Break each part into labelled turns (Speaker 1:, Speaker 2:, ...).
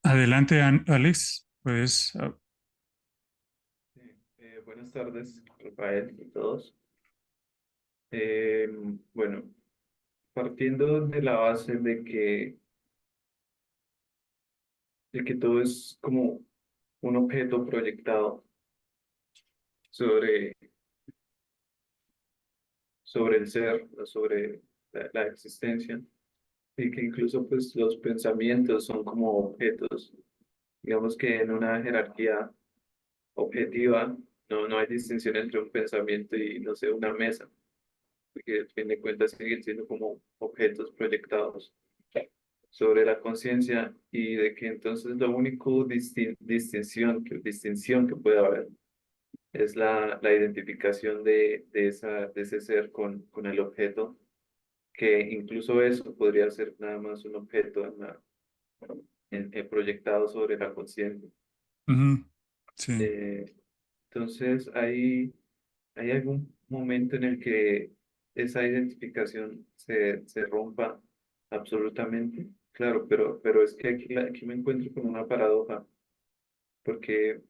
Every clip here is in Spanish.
Speaker 1: Adelante, Alex. Pues,
Speaker 2: Sí, buenas tardes, Rafael y todos. Eh, bueno, partiendo de la base de que todo es como un objeto proyectado sobre, sobre el ser, sobre la existencia, y que incluso pues los pensamientos son como objetos. Digamos que en una jerarquía objetiva no hay distinción entre un pensamiento y, no sé, una mesa, porque a fin de cuentas siguen siendo como objetos proyectados sobre la conciencia, y de que entonces lo único distinción que puede haber es la identificación de ese ser con el objeto, que incluso eso podría ser nada más un objeto proyectado sobre la conciencia.
Speaker 1: ujú, sí.
Speaker 2: Eh, entonces hay algún momento en el que esa identificación se rompa absolutamente. Claro, pero es que aquí me encuentro con una paradoja, porque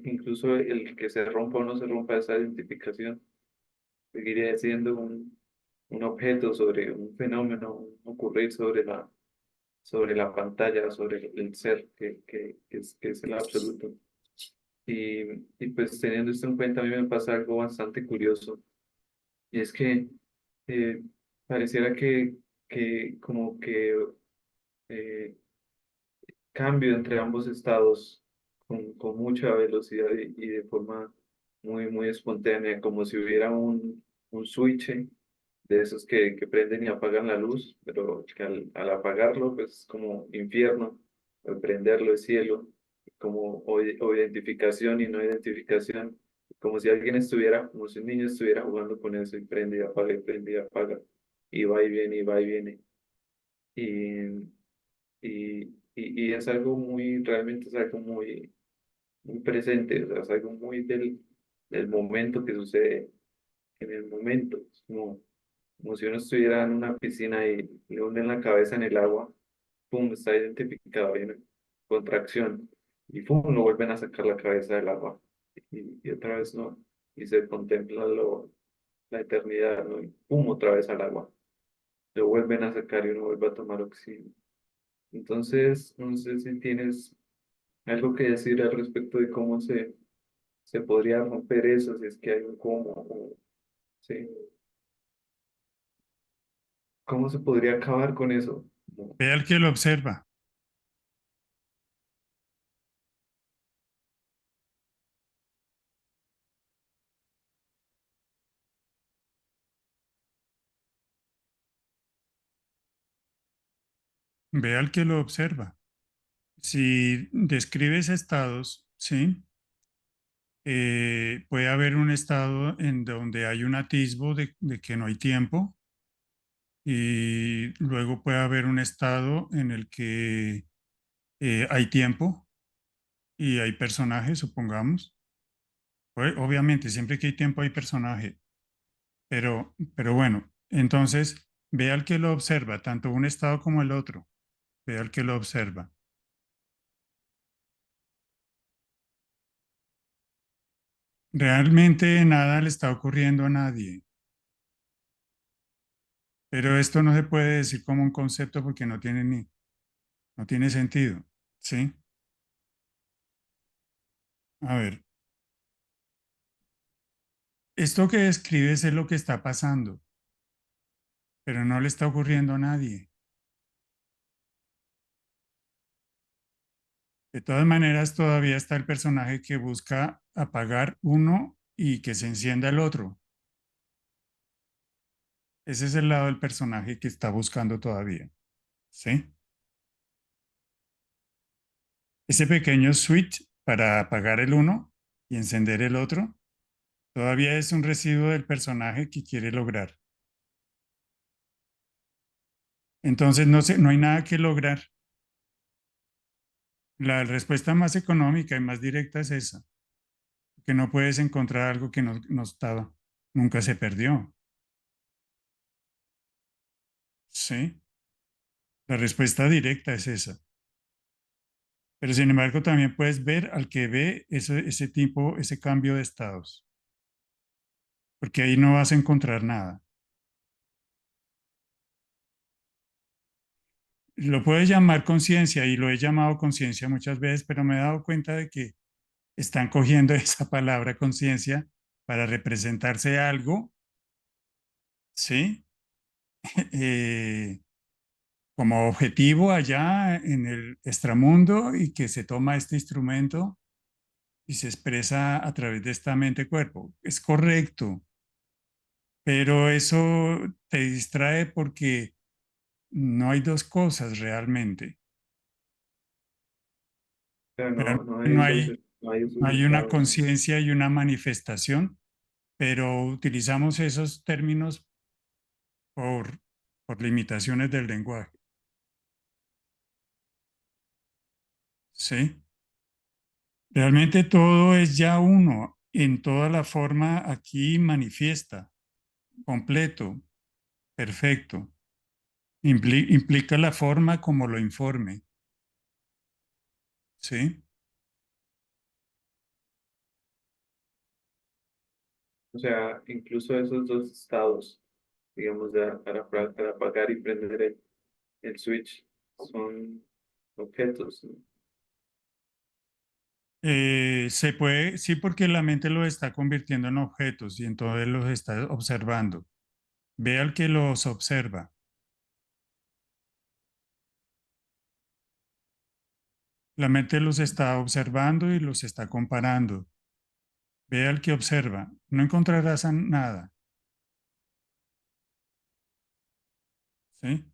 Speaker 2: incluso el que se rompa o no se rompa esa identificación seguiría siendo un objeto sobre un fenómeno, un ocurrir sobre la pantalla, sobre el ser que es el absoluto. Y, y pues teniendo esto en cuenta, a mí me pasa algo bastante curioso, y es que eh, pareciera que como que eh, cambio entre ambos estados con mucha velocidad y de forma muy espontánea, como si hubiera un switch de esos que prenden y apagan la luz, pero que al apagarlo, pues como infierno, al prenderlo es cielo, como o identificación y no identificación, como si alguien estuviera, como si un niño estuviera jugando con eso, y prende y apaga, y va y viene, y va y viene. Y, y es algo realmente es algo muy presente, o sea, es algo muy del momento que sucede en el momento. Es como si uno estuviera en una piscina y le hunden la cabeza en el agua, pum, está identificado, viene contracción, y pum, lo vuelven a sacar la cabeza del agua, y otra vez no, y se contempla la eternidad, ¿no? Y pum, otra vez al agua, lo vuelven a sacar y uno vuelve a tomar oxígeno. Entonces, no sé si tienes algo que decir al respecto de cómo se podría romper eso, si es que hay un cómo, sí, cómo se podría acabar con eso.
Speaker 1: Ve al que lo observa. Ve al que lo observa. Si describes estados, ¿sí? Puede haber un estado en donde hay un atisbo de que no hay tiempo y luego puede haber un estado en el que hay tiempo y hay personajes, supongamos. Obviamente, siempre que hay tiempo hay personaje. Pero bueno, entonces ve al que lo observa, tanto un estado como el otro, ve al que lo observa. Realmente nada le está ocurriendo a nadie, pero esto no se puede decir como un concepto porque no tiene sentido, ¿sí? A ver, esto que describes es lo que está pasando, pero no le está ocurriendo a nadie. De todas maneras, todavía está el personaje que busca apagar uno y que se encienda el otro. Ese es el lado del personaje que está buscando todavía, ¿sí? Ese pequeño switch para apagar el uno y encender el otro todavía es un residuo del personaje que quiere lograr. Entonces no hay nada que lograr. La respuesta más económica y más directa es esa, que no puedes encontrar algo que no estaba, nunca se perdió. ¿Sí? La respuesta directa es esa. Pero sin embargo, también puedes ver al que ve ese tipo, ese cambio de estados, porque ahí no vas a encontrar nada. Lo puedes llamar conciencia y lo he llamado conciencia muchas veces, pero me he dado cuenta de que están cogiendo esa palabra conciencia para representarse algo, ¿sí? Eh, como objetivo allá en el extramundo y que se toma este instrumento y se expresa a través de esta mente-cuerpo. Es correcto, pero eso te distrae porque no hay dos cosas realmente.
Speaker 2: Pero no,
Speaker 1: Realmente no hay,
Speaker 2: no hay esos
Speaker 1: no hay una
Speaker 2: estados.
Speaker 1: conciencia y una manifestación, pero utilizamos esos términos por, por limitaciones del lenguaje. ¿Sí? Realmente todo es ya uno, en toda la forma aquí manifiesta, completo, perfecto. Implica la forma como lo informe. ¿Sí?
Speaker 2: O sea, incluso esos dos estados, digamos, para apagar y prender el switch, son objetos, ¿no?
Speaker 1: Se puede, sí, porque la mente los está convirtiendo en objetos y entonces los está observando. Ve al que los observa. La mente los está observando y los está comparando. Ve al que observa. No encontrarás nada. ¿Sí?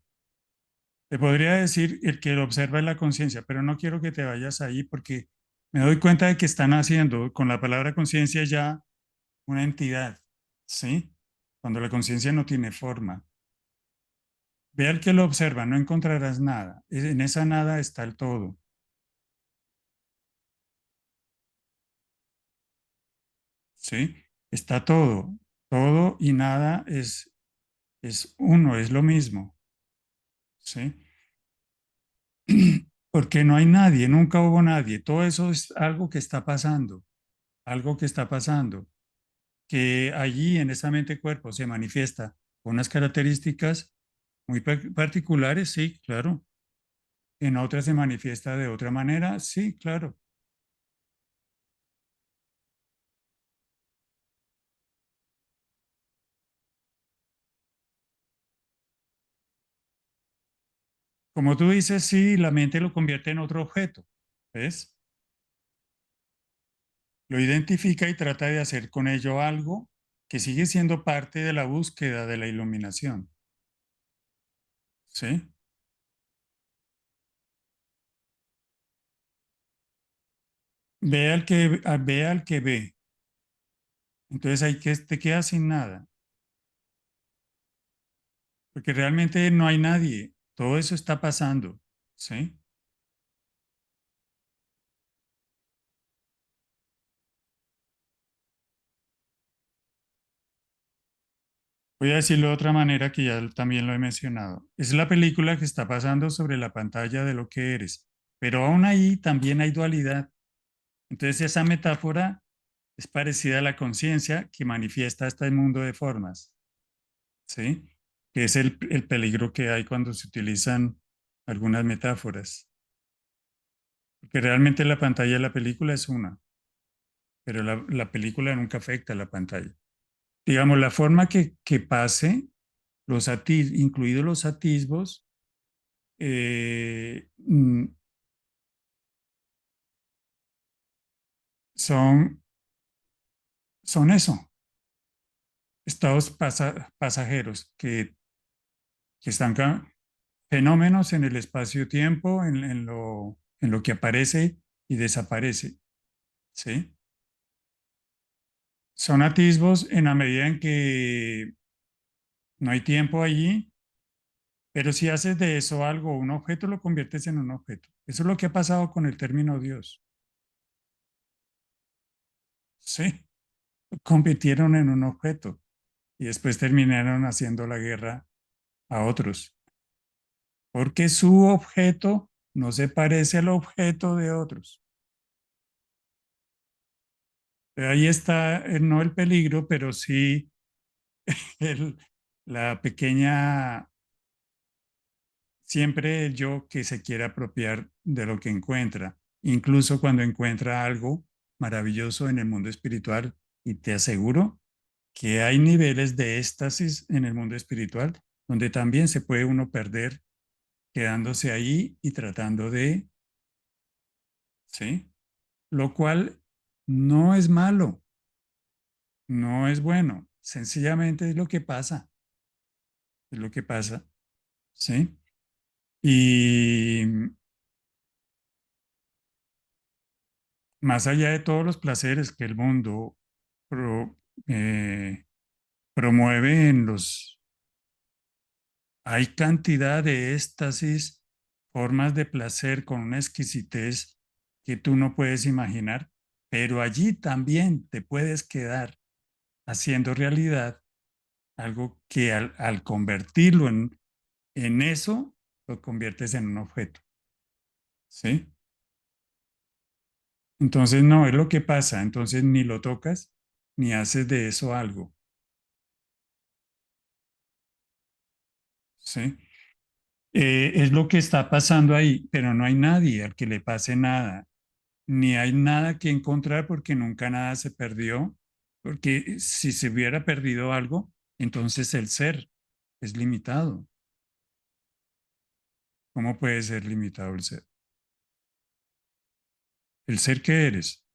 Speaker 1: Te podría decir el que lo observa es la conciencia, pero no quiero que te vayas ahí porque me doy cuenta de que están haciendo con la palabra conciencia ya una entidad. ¿Sí? Cuando la conciencia no tiene forma. Ve al que lo observa, no encontrarás nada. En esa nada está el todo. ¿Sí? Está todo. Todo y nada es uno, es lo mismo. ¿Sí? Porque no hay nadie, nunca hubo nadie. Todo eso es algo que está pasando, que allí en esa mente cuerpo se manifiesta con unas características muy particulares, sí, claro. En otras se manifiesta de otra manera, sí, claro. Como tú dices, sí, la mente lo convierte en otro objeto, ¿ves? Lo identifica y trata de hacer con ello algo que sigue siendo parte de la búsqueda de la iluminación, ¿sí? Ve al que ve. Entonces ahí que te quedas sin nada, porque realmente no hay nadie. Todo eso está pasando, ¿sí? Voy a decirlo de otra manera que ya también lo he mencionado. Es la película que está pasando sobre la pantalla de lo que eres, pero aún ahí también hay dualidad. Entonces esa metáfora es parecida a la conciencia que manifiesta este mundo de formas, ¿sí? Que es el peligro que hay cuando se utilizan algunas metáforas. Porque realmente la pantalla de la película es una, pero la película nunca afecta a la pantalla. Digamos, la forma que pase, incluidos los atisbos, eh, mm, son, son eso, estados pasajeros que están fenómenos en el espacio-tiempo, en lo que aparece y desaparece, ¿sí? Son atisbos en la medida en que no hay tiempo allí, pero si haces de eso algo, un objeto, lo conviertes en un objeto. Eso es lo que ha pasado con el término Dios, ¿sí? Lo convirtieron en un objeto y después terminaron haciendo la guerra a otros, porque su objeto no se parece al objeto de otros. Ahí está, no el peligro, pero sí el- la pequeña, siempre el yo que se quiere apropiar de lo que encuentra, incluso cuando encuentra algo maravilloso en el mundo espiritual. Y te aseguro que hay niveles de éxtasis en el mundo espiritual donde también se puede uno perder quedándose ahí y tratando de, ¿sí? Lo cual no es malo, no es bueno, sencillamente es lo que pasa, es lo que pasa, ¿sí? Y más allá de todos los placeres que el mundo pro- eh, promueve en los... Hay cantidad de éxtasis, formas de placer con una exquisitez que tú no puedes imaginar, pero allí también te puedes quedar haciendo realidad algo que al convertirlo en eso, lo conviertes en un objeto, ¿sí? Entonces no es lo que pasa, entonces ni lo tocas ni haces de eso algo, ¿sí? Es lo que está pasando ahí, pero no hay nadie al que le pase nada, ni hay nada que encontrar porque nunca nada se perdió, porque si se hubiera perdido algo, entonces el ser es limitado. ¿Cómo puede ser limitado el ser? El ser que eres,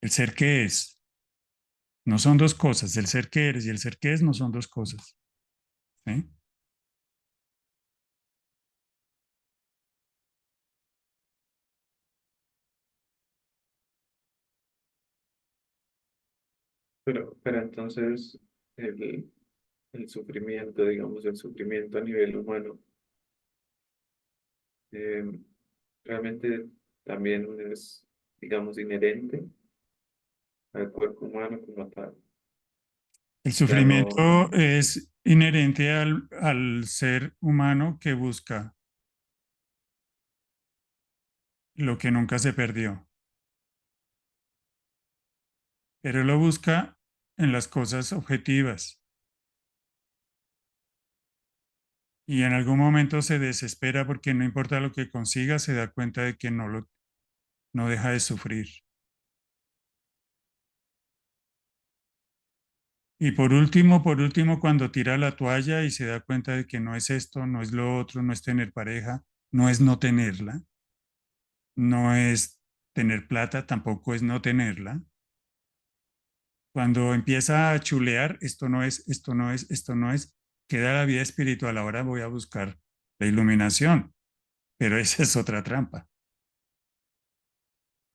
Speaker 1: el ser que es, no son dos cosas. El ser que eres y el ser que es no son dos cosas. ¿Sí?
Speaker 2: Pero entonces el, el sufrimiento, digamos, el sufrimiento a nivel humano, eh, realmente también es, digamos, inherente al cuerpo humano como tal.
Speaker 1: El
Speaker 2: O sea, no,
Speaker 1: sufrimiento es inherente al ser humano que busca lo que nunca se perdió, pero lo busca en las cosas objetivas y en algún momento se desespera porque no importa lo que consiga, se da cuenta de que no deja de sufrir. Y por último, cuando tira la toalla y se da cuenta de que no es esto, no es lo otro, no es tener pareja, no es no tenerla, no es tener plata, tampoco es no tenerla. Cuando empieza a chulear, esto no es, esto no es, esto no es, queda la vida espiritual. Ahora voy a buscar la iluminación, pero esa es otra trampa,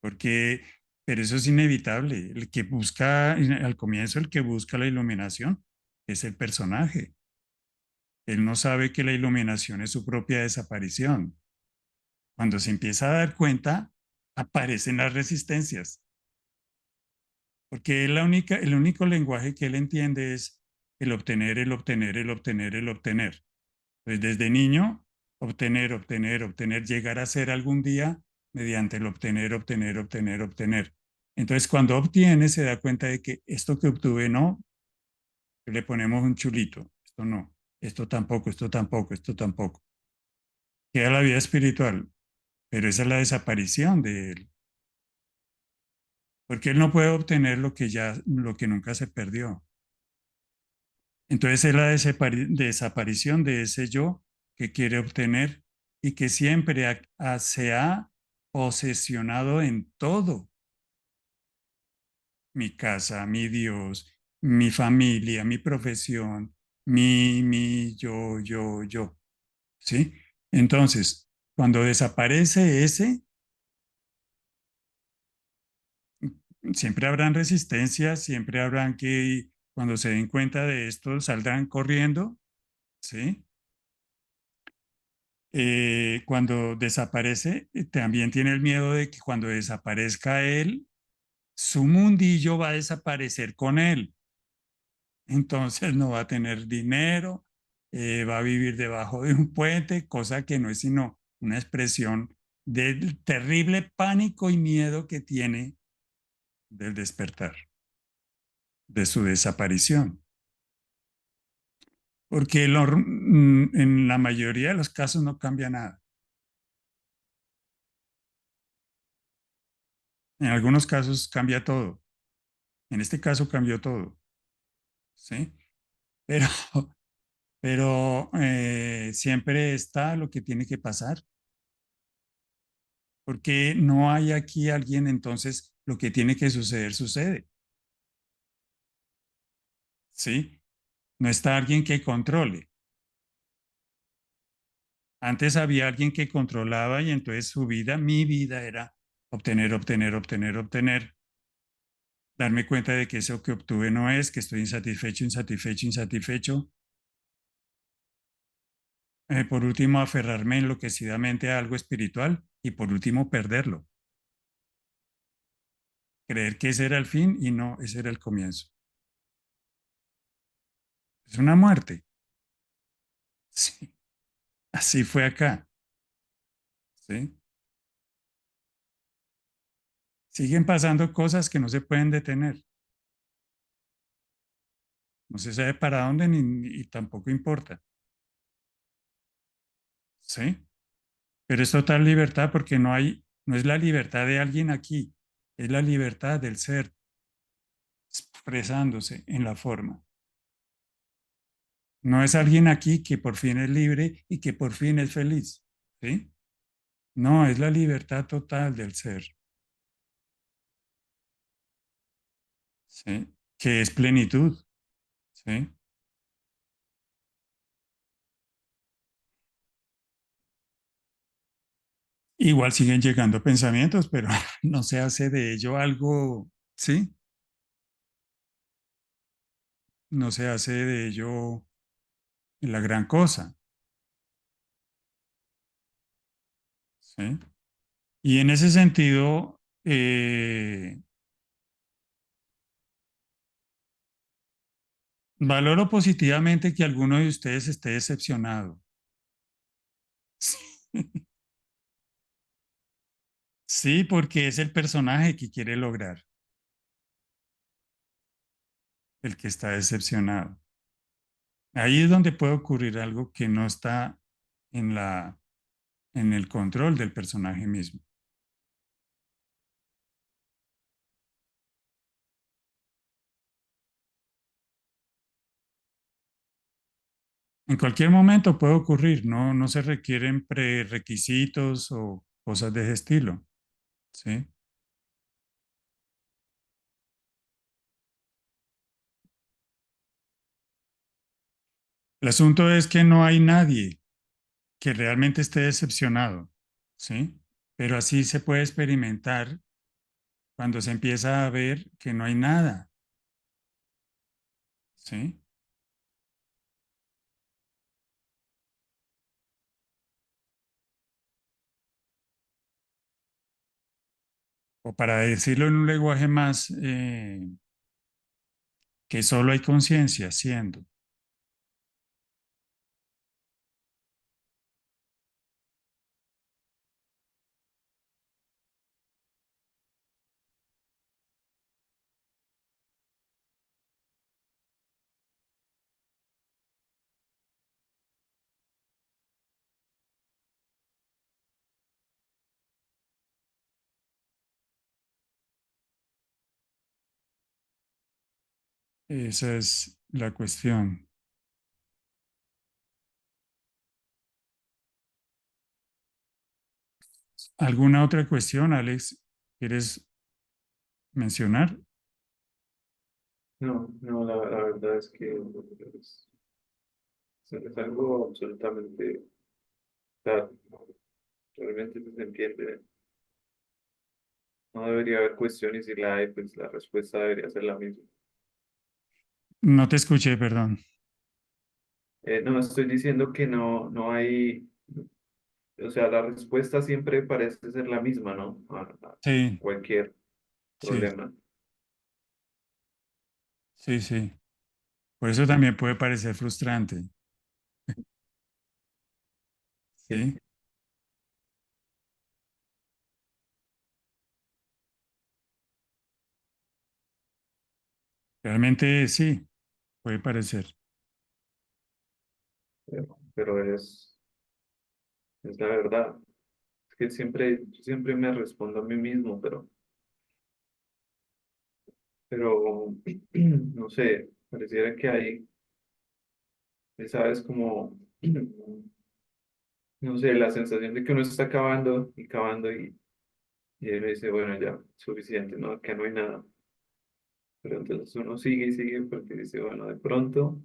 Speaker 1: porque, pero eso es inevitable. El que busca, al comienzo, el que busca la iluminación es el personaje. Él no sabe que la iluminación es su propia desaparición. Cuando se empieza a dar cuenta, aparecen las resistencias, porque el único lenguaje que él entiende es el obtener, el obtener, el obtener, el obtener. Pues desde niño, obtener, obtener, obtener, llegar a ser algún día mediante el obtener, obtener, obtener, obtener. Entonces, cuando obtiene, se da cuenta de que esto que obtuve no, le ponemos un chulito, esto no, esto tampoco, esto tampoco, esto tampoco. Queda la vida espiritual, pero esa es la desaparición de él, porque él no puede obtener lo que ya, lo que nunca se perdió. Entonces es la desaparición de ese yo que quiere obtener y que siempre se ha posesionado en todo: mi casa, mi Dios, mi familia, mi profesión, yo, ¿sí? Entonces, cuando desaparece ese, siempre habrán resistencias, siempre habrán que, cuando se den cuenta de esto, saldrán corriendo, ¿sí? Cuando desaparece, también tiene el miedo de que cuando desaparezca él, su mundillo va a desaparecer con él. Entonces no va a tener dinero, va a vivir debajo de un puente, cosa que no es sino una expresión del terrible pánico y miedo que tiene del despertar, de su desaparición. Porque en la mayoría de los casos no cambia nada. En algunos casos cambia todo. En este caso cambió todo, ¿sí? Pero, pero siempre está lo que tiene que pasar, porque no hay aquí alguien, entonces lo que tiene que suceder, sucede, ¿sí? No está alguien que controle. Antes había alguien que controlaba y entonces su vida, mi vida era obtener, obtener, obtener, obtener, darme cuenta de que eso que obtuve no es, que estoy insatisfecho, insatisfecho, insatisfecho. Por último, aferrarme enloquecidamente a algo espiritual y por último, perderlo. Creer que ese era el fin y no, ese era el comienzo. Es una muerte. Sí, así fue acá. ¿Sí? Siguen pasando cosas que no se pueden detener. No se sabe para dónde y tampoco importa. ¿Sí? Pero es total libertad porque no es la libertad de alguien aquí, es la libertad del ser expresándose en la forma. No es alguien aquí que por fin es libre y que por fin es feliz. ¿Sí? No, es la libertad total del ser. ¿Sí? Que es plenitud. ¿Sí? Igual siguen llegando pensamientos, pero no se hace de ello algo, ¿sí? No se hace de ello la gran cosa, ¿sí? Y en ese sentido, valoro positivamente que alguno de ustedes esté decepcionado. Sí, porque es el personaje que quiere lograr, el que está decepcionado. Ahí es donde puede ocurrir algo que no está en en el control del personaje mismo. En cualquier momento puede ocurrir, no se requieren prerequisitos o cosas de ese estilo, ¿sí? El asunto es que no hay nadie que realmente esté decepcionado, ¿sí? Pero así se puede experimentar cuando se empieza a ver que no hay nada, ¿sí? O para decirlo en un lenguaje más, que solo hay conciencia siendo. Esa es la cuestión. ¿Alguna otra cuestión, Alex? ¿Quieres mencionar?
Speaker 2: No, no, la verdad es que es algo absolutamente claro, ¿no? Realmente se entiende. No debería haber cuestiones y si la hay, pues la respuesta debería ser la misma.
Speaker 1: No te escuché, perdón.
Speaker 2: No, estoy diciendo que no hay, o sea, la respuesta siempre parece ser la misma, ¿no? A
Speaker 1: Sí,
Speaker 2: cualquier
Speaker 1: sí,
Speaker 2: problema.
Speaker 1: sí, sí. Por eso también puede parecer frustrante,
Speaker 2: Sí,
Speaker 1: ¿sí? Realmente sí, puede parecer.
Speaker 2: pero es la verdad. Es que siempre me respondo a mí mismo, pero no sé, pareciera que hay, sabes, como, no sé, la sensación de que uno está cavando y cavando y uno dice, bueno, ya, suficiente, ¿no? Acá no hay nada. Pero entonces uno sigue y sigue porque dice, bueno, de pronto,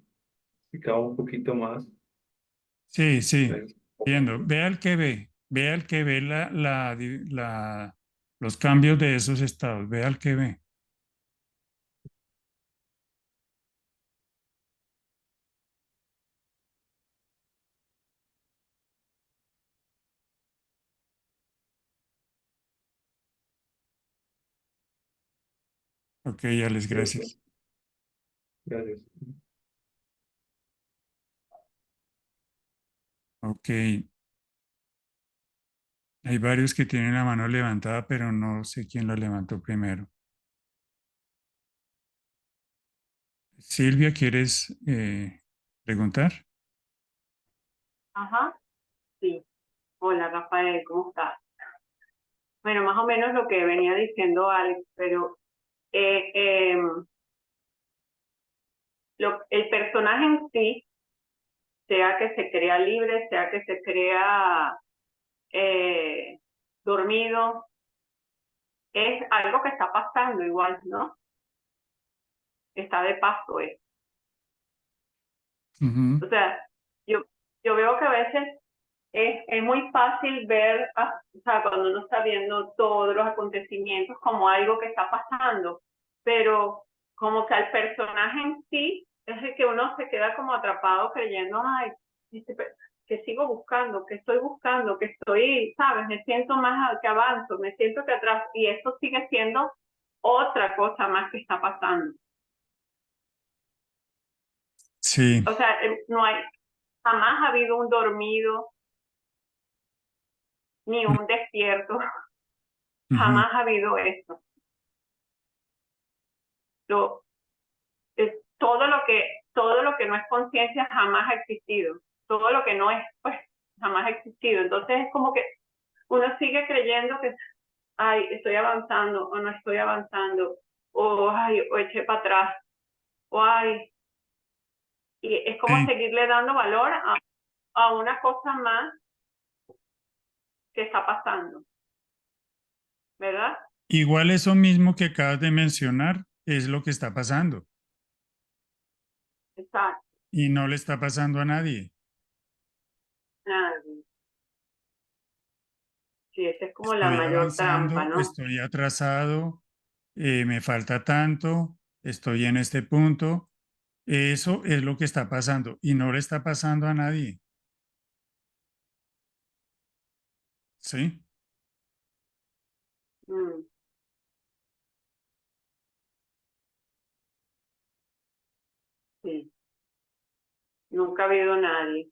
Speaker 2: si cavo un poquito más,
Speaker 1: Sí, sí,
Speaker 2: pues,
Speaker 1: viendo. Vea el que ve los cambios de esos estados, vea el que ve. Ok, Alex,
Speaker 2: cierto,
Speaker 1: gracias.
Speaker 2: gracias.
Speaker 1: Ok, hay varios que tienen la mano levantada, pero no sé quién la levantó primero. Silvia, ¿quieres preguntar?
Speaker 3: Ajá, sí. Hola, Rafael, ¿cómo estás? Bueno, más o menos lo que venía diciendo Alex, pero eh, eh, el personaje en sí, sea que se crea libre, sea que se crea eh, dormido, es algo que está pasando igual, ¿no? Está de paso, ¿eh?
Speaker 1: Ujú.
Speaker 3: O sea, yo, yo veo que a veces es muy fácil ver, o sea, cuando uno está viendo todos los acontecimientos como algo que está pasando, pero como que al personaje en sí es el que uno se queda como atrapado creyendo, ay, este que sigo buscando, que estoy buscando, que estoy, sabes, me siento más que avanzo, me siento que atrás, y eso sigue siendo otra cosa más que está pasando.
Speaker 1: Sí,
Speaker 3: O sea, no hay, jamás ha habido un dormido ni
Speaker 1: mm,
Speaker 3: un despierto,
Speaker 1: ujú.
Speaker 3: jamás ha habido eso. Lo, todo lo que no es conciencia jamás ha existido. Todo lo que no es, pues, jamás ha existido. Entonces es como que uno sigue creyendo que, ay, estoy avanzando o no estoy avanzando, o ay, o eché para atrás, o ay, y es como
Speaker 1: Sí.
Speaker 3: seguirle dando valor a una cosa más que está pasando, ¿verdad?
Speaker 1: Igual eso mismo que acabas de mencionar es lo que está pasando
Speaker 3: Exacto.
Speaker 1: y no le está pasando a nadie.
Speaker 3: Ah, sí, esa es como la
Speaker 1: Estoy
Speaker 3: mayor trampa,
Speaker 1: avanzando,
Speaker 3: ¿no?
Speaker 1: estoy atrasado, me falta tanto, estoy en este punto. Eso es lo que está pasando y no le está pasando a nadie. ¿Sí?
Speaker 3: Mm, sí, nunca ha habido nadie.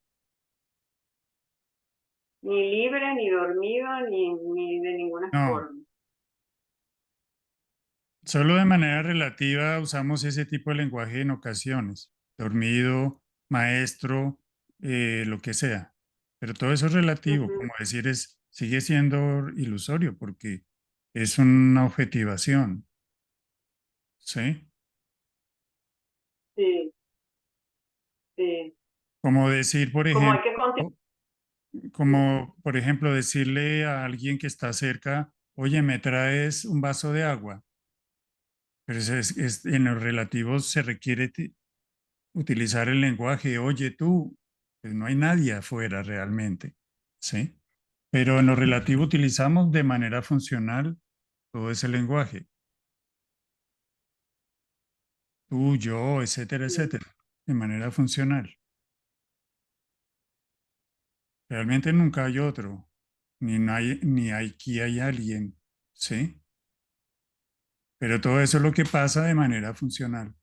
Speaker 3: Ni libre, ni dormido, ni de ninguna
Speaker 1: No,
Speaker 3: forma.
Speaker 1: solo de manera relativa usamos ese tipo de lenguaje en ocasiones. Dormido, maestro, lo que sea. Pero todo eso es relativo,
Speaker 3: Ujú.
Speaker 1: como decir es, sigue siendo ilusorio porque es una objetivación. ¿Sí?
Speaker 3: Sí, sí.
Speaker 1: Como decir, por
Speaker 3: Como hay
Speaker 1: ejemplo,
Speaker 3: que continuar.
Speaker 1: como por ejemplo decirle a alguien que está cerca, oye, ¿me traes un vaso de agua? Pero en los relativos se requiere utilizar el lenguaje, oye tú, pues no hay nadie afuera realmente, ¿sí? Pero en lo relativo utilizamos de manera funcional todo ese lenguaje, tú, yo, etcétera, etcétera, de manera funcional. Realmente nunca hay otro, ni aquí hay alguien, ¿sí? Pero todo eso es lo que pasa de manera funcional.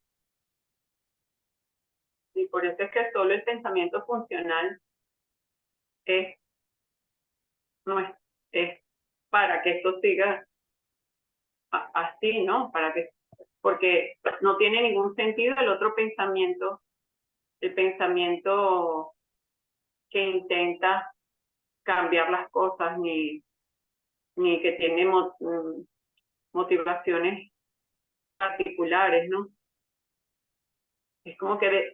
Speaker 3: Y por eso es que solo el pensamiento funcional es, no es, es para que esto siga así, ¿no? Para que porque no tiene ningún sentido el otro pensamiento, el pensamiento que intenta cambiar las cosas, ni que tiene motivaciones particulares, ¿no? Es como que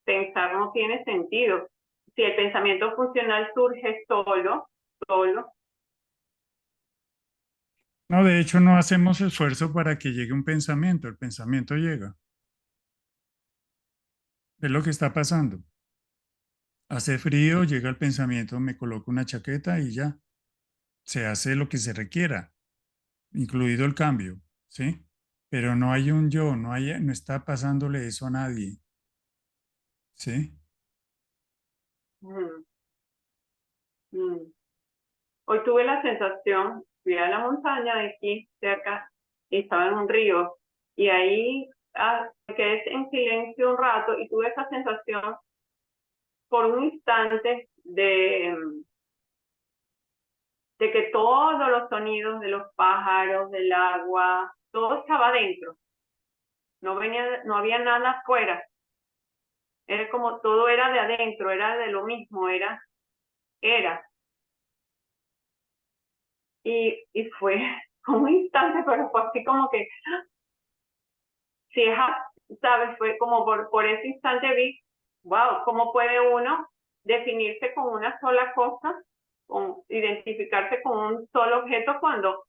Speaker 3: pensar no tiene sentido. Si el pensamiento funcional surge solo,
Speaker 1: No, de hecho no hacemos esfuerzo para que llegue un pensamiento, el pensamiento llega. Es lo que está pasando. Hace frío, llega el pensamiento, me coloco una chaqueta y ya. Se hace lo que se requiera, incluido el cambio, ¿sí? Pero no hay un yo, no está pasándole eso a nadie, ¿sí?
Speaker 3: mm, mm. Hoy tuve la sensación, fui a la montaña de aquí cerca y estaba en un río y ahí me quedé en silencio un rato y tuve esa sensación por un instante de que todos los sonidos de los pájaros, del agua, todo estaba adentro. No había nada afuera. Era como todo era de adentro, era de lo mismo, era. Y fue un instante, pero fue así como que, si es, ¿sabes? Fue como por ese instante vi, wow, ¿cómo puede uno definirse con una sola cosa, identificarse con un solo objeto cuando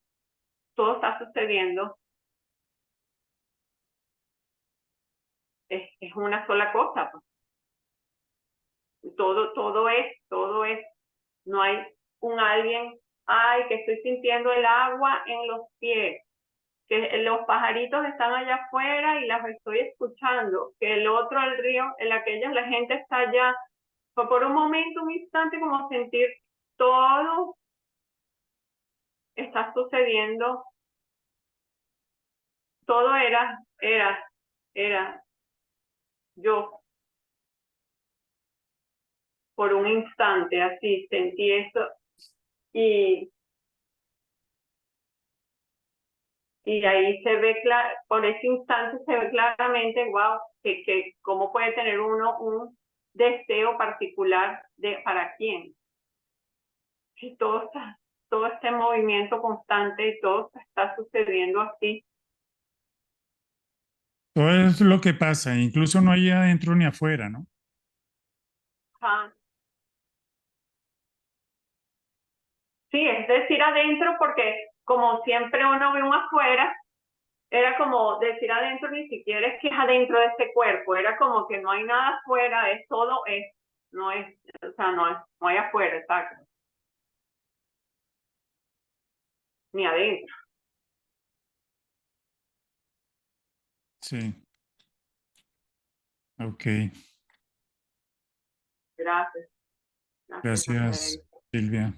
Speaker 3: todo está sucediendo? Es una sola cosa, pues. Todo es, no hay un alguien, ay, que estoy sintiendo el agua en los pies, que los pajaritos están allá afuera y las estoy escuchando, que el otro, el río, en aquella la gente está allá. Fue por un momento, un instante, como sentir todo está sucediendo, todo era yo. Por un instante, así, sentí eso y, y ahí se ve, por ese instante se ve claramente, wow, que cómo puede tener uno un deseo particular para quién. Si todo este movimiento constante y todo está sucediendo así.
Speaker 1: Todo es lo que pasa, incluso no hay adentro ni afuera, ¿no?
Speaker 3: Ajá. Sí, es decir, adentro, porque como siempre uno ve un afuera, era como decir adentro, ni siquiera es que es adentro de este cuerpo, era como que no hay nada afuera, es todo es, no es, o sea, no hay afuera, exacto, ni adentro.
Speaker 1: Sí, ok.
Speaker 3: Gracias,
Speaker 1: Gracias,
Speaker 3: Rafael.
Speaker 1: Silvia.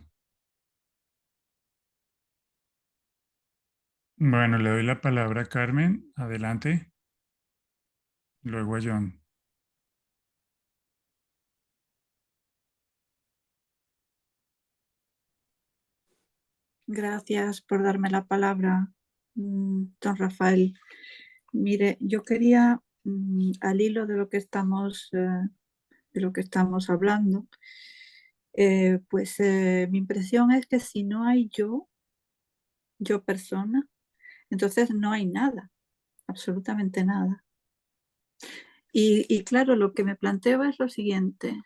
Speaker 1: Bueno, le doy la palabra a Carmen. Adelante. Luego a John.
Speaker 4: Gracias por darme la palabra, don Rafael. Mire, yo quería, al hilo de lo que estamos hablando, pues mi impresión es que si no hay yo persona, entonces no hay nada, absolutamente nada. Y claro, lo que me planteo es lo siguiente.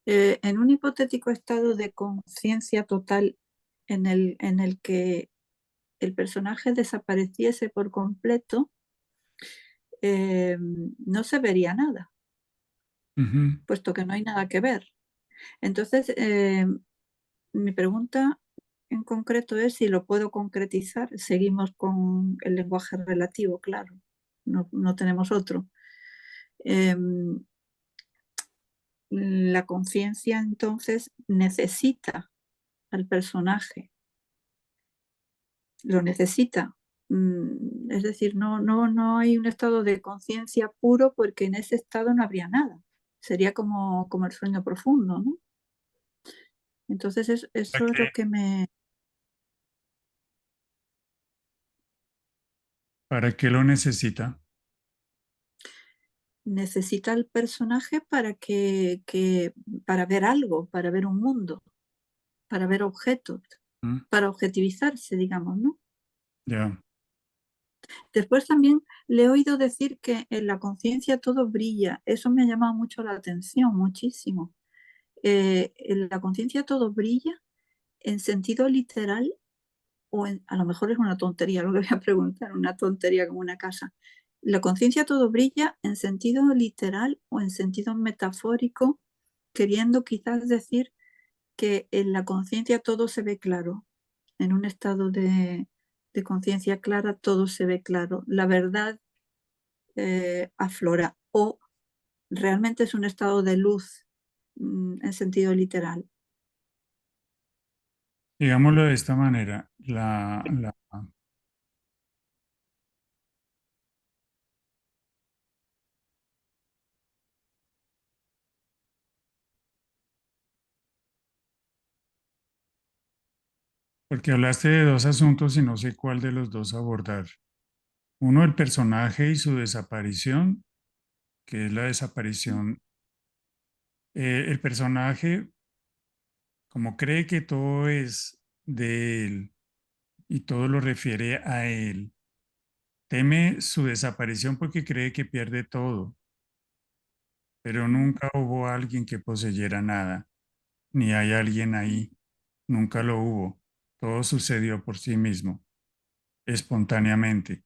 Speaker 4: En un hipotético estado de conciencia total en el que el personaje desapareciese por completo, no se vería nada,
Speaker 1: Ujú.
Speaker 4: puesto que no hay nada que ver. Entonces, mi pregunta en concreto es si lo puedo concretizar. Seguimos con el lenguaje relativo, claro, no tenemos otro. La conciencia entonces necesita al personaje, lo necesita. Es decir, no hay un estado de conciencia puro porque en ese estado no habría nada. Sería como el sueño profundo, ¿no? Entonces eso es lo
Speaker 1: Ok.
Speaker 4: que me...
Speaker 1: ¿Para qué lo necesita?
Speaker 4: Necesita el personaje para para ver algo, para ver un mundo, para ver objetos,
Speaker 1: ¿Mm?
Speaker 4: para objetivizarse, digamos, ¿no?
Speaker 1: Ya.
Speaker 4: Después también le he oído decir que en la conciencia todo brilla. Eso me ha llamado mucho la atención, muchísimo. En la conciencia todo brilla en sentido literal a lo mejor es una tontería lo que voy a preguntar, una tontería como una casa. La conciencia todo brilla en sentido literal o en sentido metafórico, queriendo quizás decir que en la conciencia todo se ve claro. En un estado de conciencia clara todo se ve claro. La verdad aflora o realmente es un estado de luz en sentido literal.
Speaker 1: Digámoslo de esta manera, porque hablaste de dos asuntos y no sé cuál de los dos abordar. Uno, el personaje y su desaparición, que es la desaparición. El personaje, como cree que todo es de él y todo lo refiere a él, teme su desaparición porque cree que pierde todo, pero nunca hubo alguien que poseyera nada, ni hay alguien ahí, nunca lo hubo. Todo sucedió por sí mismo, espontáneamente,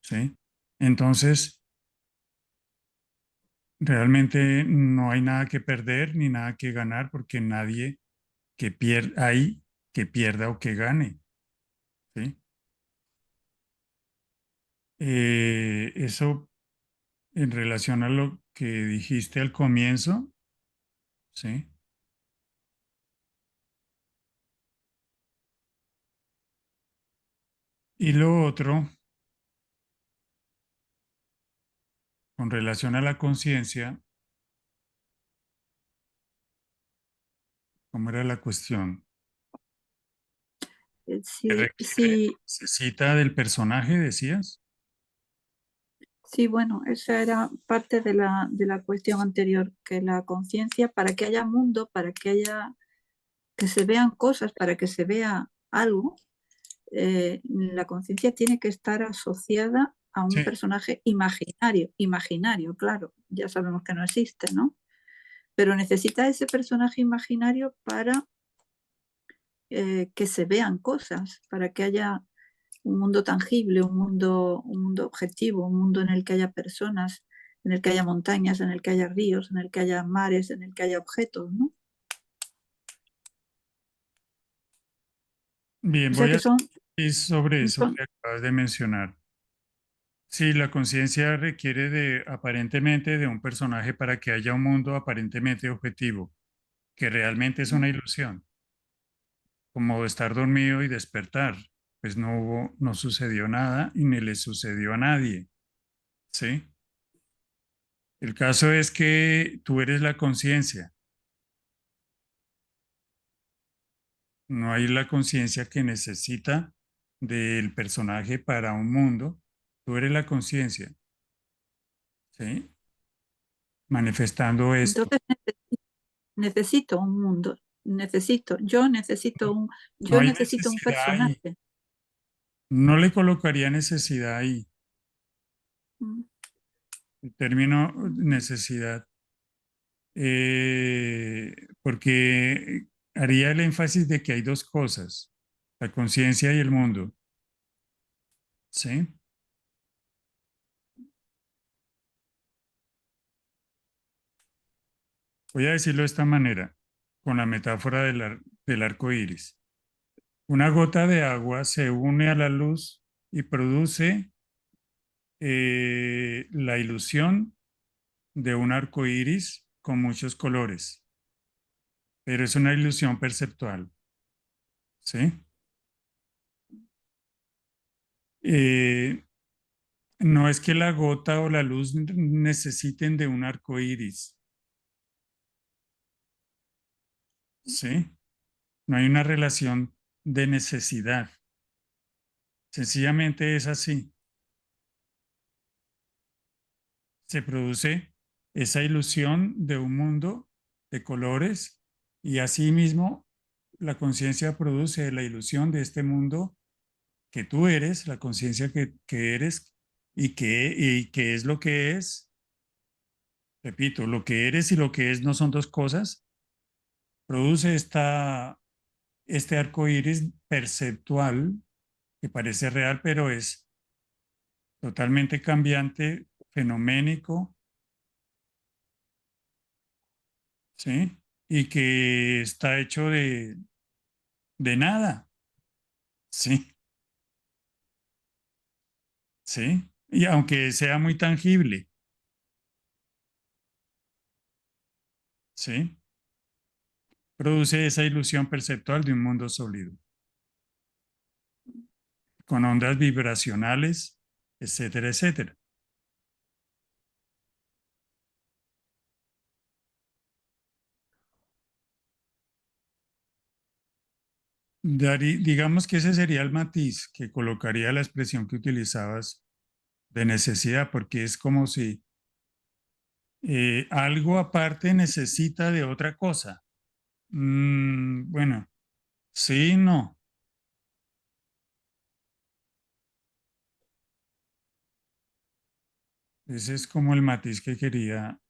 Speaker 1: ¿sí? Entonces, realmente no hay nada que perder ni nada que ganar porque nadie que pierda hay que pierda o que gane, ¿sí? Eso en relación a lo que dijiste al comienzo, ¿sí? Y lo otro, con relación a la conciencia, ¿cómo era la cuestión? ¿Qué
Speaker 4: Sí,
Speaker 1: requiere?
Speaker 4: sí,
Speaker 1: ¿Necesita del personaje, decías?
Speaker 4: sí, bueno, esa era parte de de la cuestión anterior, que la conciencia, para que haya mundo, para que haya, que se vean cosas, para que se vea algo, la conciencia tiene que estar asociada a un
Speaker 1: Sí.
Speaker 4: personaje imaginario, imaginario, claro, ya sabemos que no existe, ¿no? Pero necesita ese personaje imaginario para que se vean cosas, para que haya un mundo tangible, un mundo objetivo, un mundo en el que haya personas, en el que haya montañas, en el que haya ríos, en el que haya mares, en el que haya objetos, ¿no?
Speaker 1: Bien,
Speaker 4: O sea
Speaker 1: voy
Speaker 4: que
Speaker 1: a decir sobre eso
Speaker 4: son
Speaker 1: que acabas de mencionar. Sí, la conciencia requiere aparentemente de un personaje para que haya un mundo aparentemente objetivo, que realmente es una ilusión, como estar dormido y despertar. Pues no sucedió nada y ni le sucedió a nadie, ¿sí? El caso es que tú eres la conciencia, no hay la conciencia que necesita del personaje para un mundo, tú eres la conciencia, ¿sí? Manifestando esto.
Speaker 4: entonces necesito un mundo,
Speaker 1: No
Speaker 4: yo
Speaker 1: hay
Speaker 4: necesito un
Speaker 1: necesidad ahí,
Speaker 4: personaje.
Speaker 1: no le colocaría necesidad ahí,
Speaker 4: Mm,
Speaker 1: el término
Speaker 4: mm.
Speaker 1: necesidad, porque haría el énfasis de que hay dos cosas, la conciencia y el mundo, ¿sí? Voy a decirlo de esta manera, con la metáfora del arco iris. Una gota de agua se une a la luz y produce la ilusión de un arco iris con muchos colores, pero es una ilusión perceptual, ¿sí? Eh, no es que la gota o la luz necesiten de un arco iris, ¿sí? No hay una relación de necesidad, sencillamente es así. se produce esa ilusión de un mundo de colores y asimismo la conciencia produce la ilusión de este mundo que tú eres, la conciencia que eres y que es lo que es. Repito, lo que eres y lo que es no son dos cosas. Produce este arco iris perceptual que parece real, pero es totalmente cambiante, fenoménico, ¿sí? Y que está hecho de nada, ¿sí? ¿Sí? Y aunque sea muy tangible, ¿sí? Produce esa ilusión perceptual de un mundo sólido, con ondas vibracionales, etcétera, etcétera. Digamos que ese sería el matiz que colocaría la expresión que utilizabas de necesidad, porque es como si algo aparte necesita de otra cosa. Bueno, sí, no. Ese es como el matiz que quería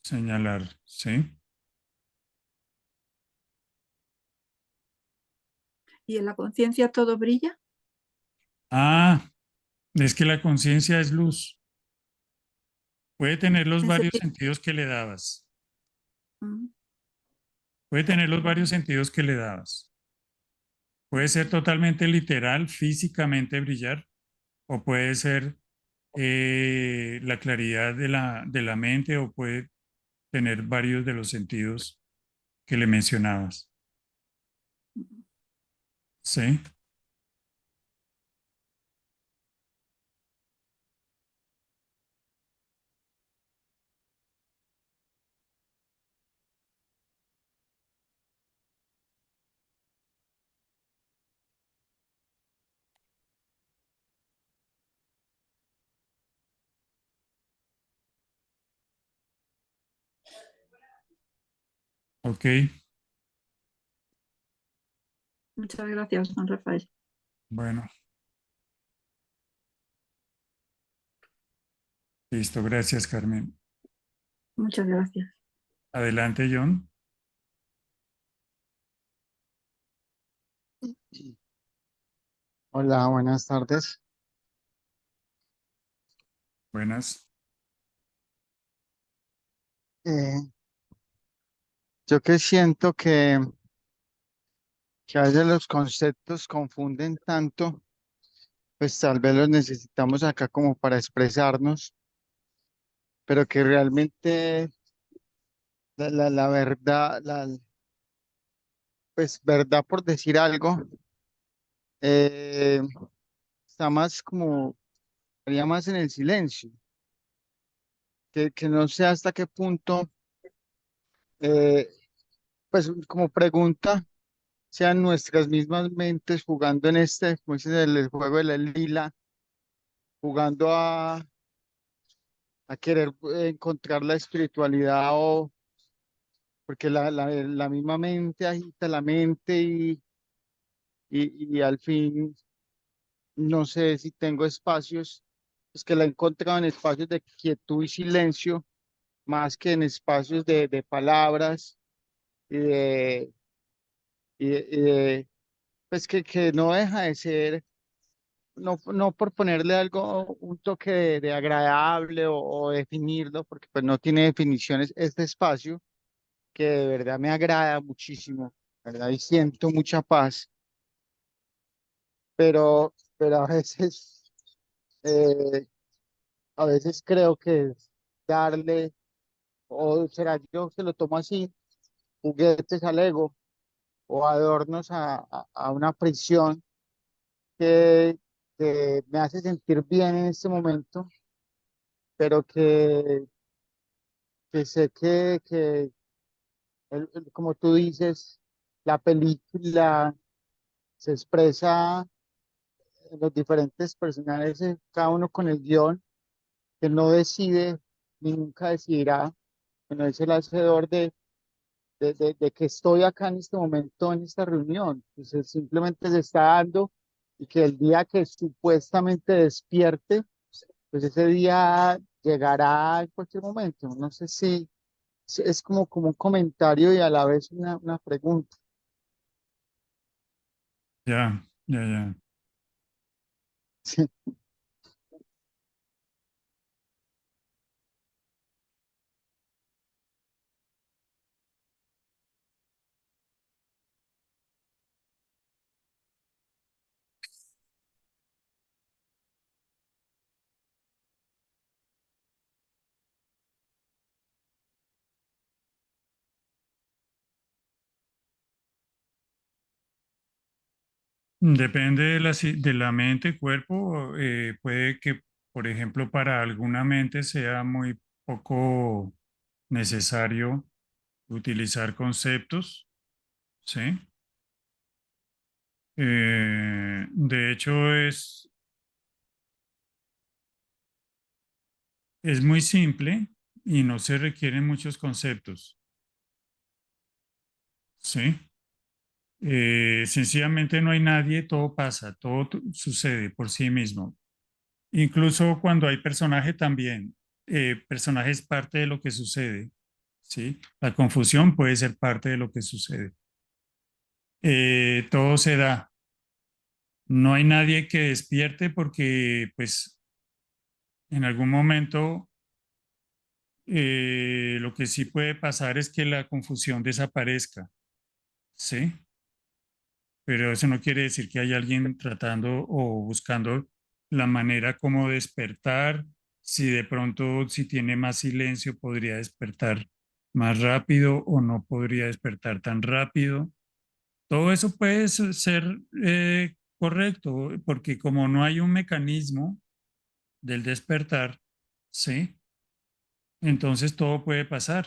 Speaker 1: señalar, ¿sí?
Speaker 4: ¿Y en la conciencia todo brilla?
Speaker 1: Ah, es que la conciencia es luz. Puede tener los
Speaker 4: En
Speaker 1: varios
Speaker 4: sentido,
Speaker 1: sentidos que le dabas.
Speaker 4: mm,
Speaker 1: Puede tener los varios sentidos que le dabas. Puede ser totalmente literal, físicamente brillar, o puede ser la claridad de la mente, o puede tener varios de los sentidos que le mencionabas. ¿Sí? Ok.
Speaker 4: muchas gracias, don Rafael.
Speaker 1: Bueno, listo. Gracias, Carmen.
Speaker 4: Muchas gracias.
Speaker 1: Adelante, John.
Speaker 5: Hola, buenas tardes.
Speaker 1: Buenas.
Speaker 5: Eh, yo que siento que a veces los conceptos confunden tanto, pues tal vez los necesitamos acá como para expresarnos, pero que realmente la verdad, pues verdad por decir algo, eh, está más como, haría más en el silencio, que no sé hasta qué punto, eh, pues como pregunta, sean nuestras mismas mentes jugando en este, como dices, el juego de la lila, jugando a querer encontrar la espiritualidad o porque la misma mente agita la mente y al fin no sé si tengo espacios, es que la he encontrado en espacios de quietud y silencio más que en espacios de palabras y pues que no deja de ser, no por ponerle algo, un toque de agradable o definirlo, porque pues no tiene definiciones este espacio que de verdad me agrada muchísimo, ¿verdad? Y siento mucha paz, pero eh, a veces creo que es darle, o será yo que lo tomo así, juguetes al ego o adornos a una prisión que, que me hace sentir bien en este momento, pero que sé que como tú dices, la película se expresa en los diferentes personajes, cada uno con el guión, que no decide ni nunca decidirá, bueno, es el hacedor de que estoy acá en este momento, en esta reunión. Entonces simplemente se está dando y que el día que supuestamente despierte, pues ese día llegará en cualquier momento. No sé si es como un comentario y a la vez una pregunta.
Speaker 1: Ya, ya, ya.
Speaker 5: Sí.
Speaker 1: Depende de de la mente, cuerpo. Puede que, por ejemplo, para alguna mente sea muy poco necesario utilizar conceptos, ¿sí? De hecho, es muy simple y no se requieren muchos conceptos, ¿sí? Sencillamente no hay nadie, todo pasa, todo sucede por sí mismo. Incluso cuando hay personaje también, personaje es parte de lo que sucede, ¿sí? La confusión puede ser parte de lo que sucede. Todo se da. No hay nadie que despierte porque, pues, en algún momento lo que sí puede pasar es que la confusión desaparezca, ¿sí? Pero eso no quiere decir que haya alguien tratando o buscando la manera como despertar. Si de pronto, si tiene más silencio, podría despertar más rápido o no podría despertar tan rápido. Todo eso puede ser correcto, porque como no hay un mecanismo del despertar, ¿sí? Entonces todo puede pasar.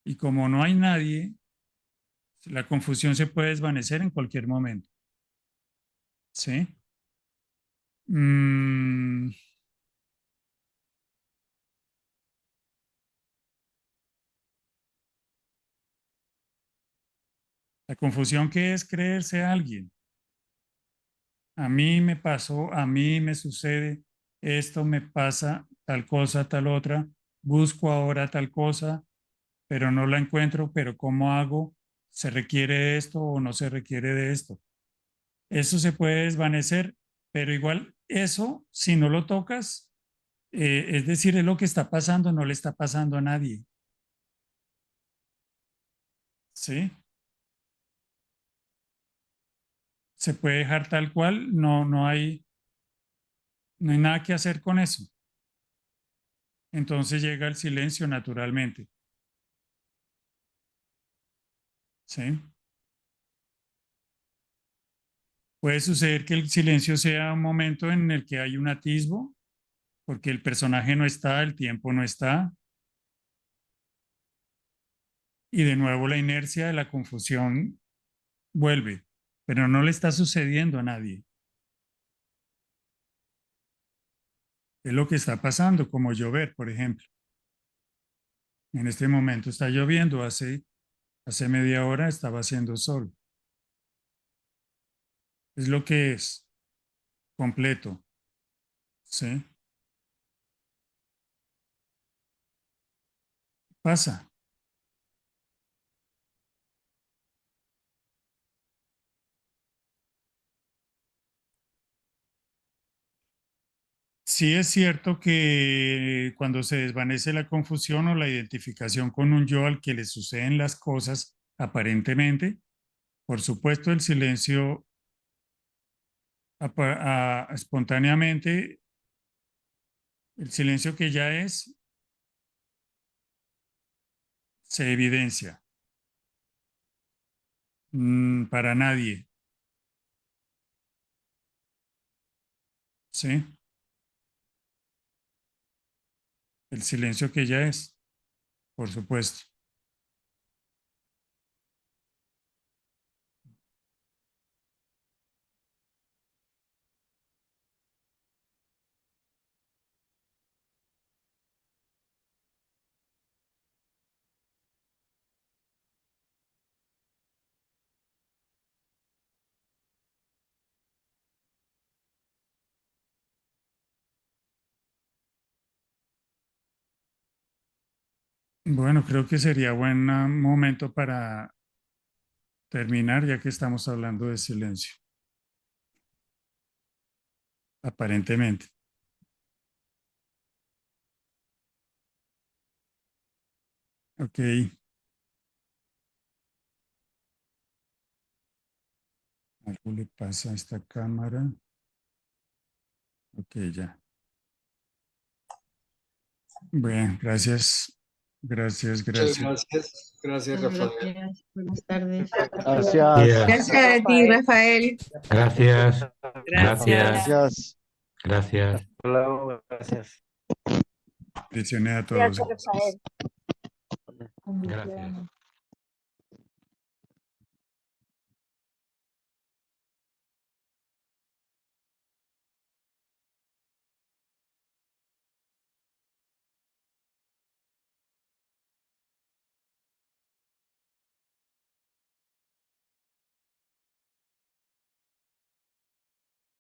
Speaker 1: Y como no hay nadie, la confusión se puede desvanecer en cualquier momento, ¿sí? Mm, la confusión que es creerse a alguien. A mí me pasó, a mí me sucede, esto me pasa, tal cosa, tal otra, busco ahora tal cosa, pero no la encuentro, pero ¿cómo hago? ¿Se requiere de esto o no se requiere de esto? Eso se puede desvanecer, pero igual eso, si no lo tocas, es decir, es lo que está pasando, no le está pasando a nadie, ¿sí? Se puede dejar tal cual, no hay nada que hacer con eso. Entonces llega el silencio naturalmente, ¿sí? Puede suceder que el silencio sea un momento en el que hay un atisbo, porque el personaje no está, el tiempo no está, y de nuevo la inercia de la confusión vuelve, pero no le está sucediendo a nadie. Es lo que está pasando, como llover, por ejemplo. En este momento está lloviendo, hace media hora estaba haciendo sol. Es lo que es, completo, ¿sí? Pasa. Sí es cierto que cuando se desvanece la confusión o la identificación con un yo al que le suceden las cosas aparentemente, por supuesto el silencio espontáneamente, el silencio que ya es, se evidencia. Para nadie, ¿sí? El silencio que ya es, por supuesto. Bueno, creo que sería buen momento para terminar, ya que estamos hablando de silencio, aparentemente. Ok. Algo le pasa a esta cámara. Ok, ya. Bueno, gracias. Gracias,
Speaker 6: Muchas
Speaker 1: gracias.
Speaker 6: gracias. Gracias,
Speaker 4: Muchas
Speaker 6: Rafael.
Speaker 4: gracias. Buenas tardes.
Speaker 5: Gracias.
Speaker 7: Gracias a ti, Rafael.
Speaker 8: Gracias, gracias,
Speaker 5: Gracias.
Speaker 8: gracias.
Speaker 9: Hasta luego, gracias.
Speaker 1: Bendiciones a todos.
Speaker 3: Gracias, Rafael.
Speaker 8: Gracias.